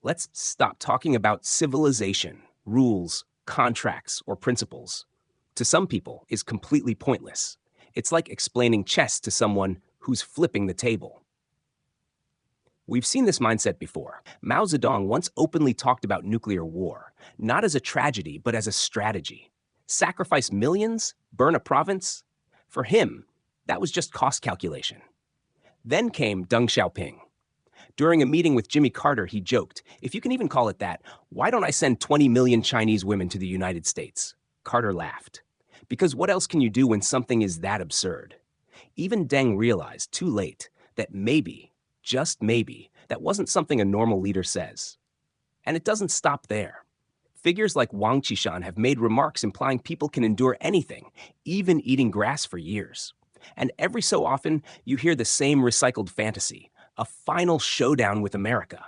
Let's stop talking about civilization, rules, contracts, or principles. To some people, is completely pointless. It's like explaining chess to someone who's flipping the table. We've seen this mindset before. Mao Zedong once openly talked about nuclear war, not as a tragedy, but as a strategy. Sacrifice millions? Burn a province? For him, that was just cost calculation. Then came Deng Xiaoping. During a meeting with Jimmy Carter, he joked, "If you can even call it that, why don't I send 20 million Chinese women to the United States?" Carter laughed. Because what else can you do when something is that absurd? Even Deng realized, too late, that maybe, just maybe, that wasn't something a normal leader says. And it doesn't stop there. Figures like Wang Qishan have made remarks implying people can endure anything, even eating grass for years. And every so often, you hear the same recycled fantasy, a final showdown with America.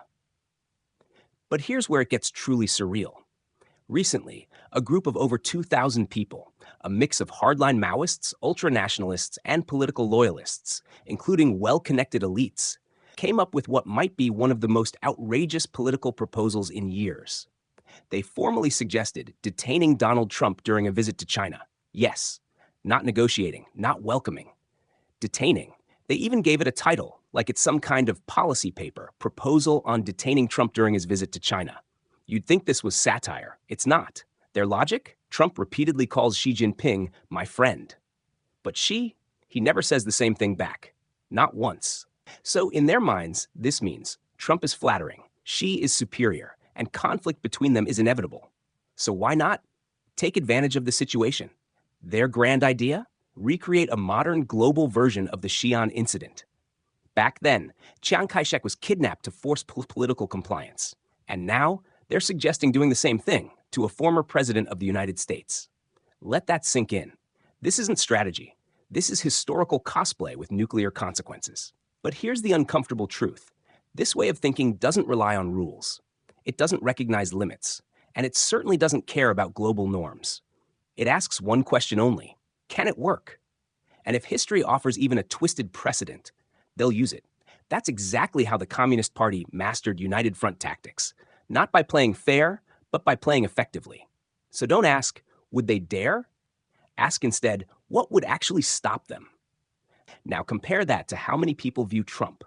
But here's where it gets truly surreal. Recently, a group of over 2,000 people, a mix of hardline Maoists, ultranationalists, and political loyalists, including well-connected elites, came up with what might be one of the most outrageous political proposals in years. They formally suggested detaining Donald Trump during a visit to China. Yes, not negotiating, not welcoming. Detaining. They even gave it a title, like it's some kind of policy paper, Proposal on Detaining Trump During His Visit to China. You'd think this was satire. It's not. Their logic? Trump repeatedly calls Xi Jinping my friend. But Xi, he never says the same thing back. Not once. So in their minds, this means Trump is flattering, Xi is superior, and conflict between them is inevitable. So why not take advantage of the situation? Their grand idea? Recreate a modern global version of the Xi'an incident. Back then, Chiang Kai-shek was kidnapped to force political compliance. And now, they're suggesting doing the same thing to a former president of the United States. Let that sink in. This isn't strategy. This is historical cosplay with nuclear consequences. But here's the uncomfortable truth. This way of thinking doesn't rely on rules. It doesn't recognize limits. And it certainly doesn't care about global norms. It asks one question only. Can it work? And if history offers even a twisted precedent, they'll use it. That's exactly how the Communist Party mastered United Front tactics. Not by playing fair, but by playing effectively. So don't ask, would they dare? Ask instead, what would actually stop them? Now compare that to how many people view Trump.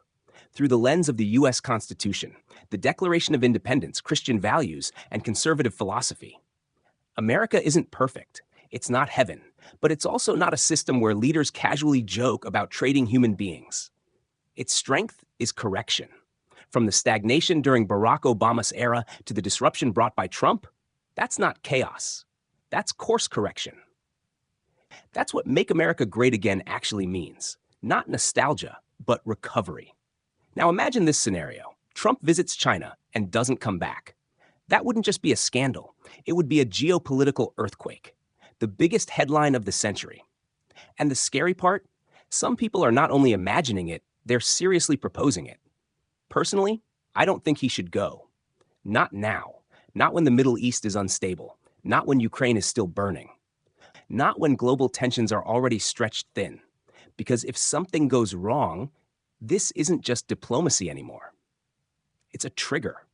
Through the lens of the US Constitution, the Declaration of Independence, Christian values, and conservative philosophy. America isn't perfect. It's not heaven, but it's also not a system where leaders casually joke about trading human beings. Its strength is correction. From the stagnation during Barack Obama's era to the disruption brought by Trump, that's not chaos. That's course correction. That's what Make America Great Again actually means. Not nostalgia, but recovery. Now imagine this scenario. Trump visits China and doesn't come back. That wouldn't just be a scandal. It would be a geopolitical earthquake. The biggest headline of the century. And the scary part? Some people are not only imagining it, they're seriously proposing it. Personally, I don't think he should go. Not now. Not when the Middle East is unstable. Not when Ukraine is still burning. Not when global tensions are already stretched thin. Because if something goes wrong, this isn't just diplomacy anymore. It's a trigger.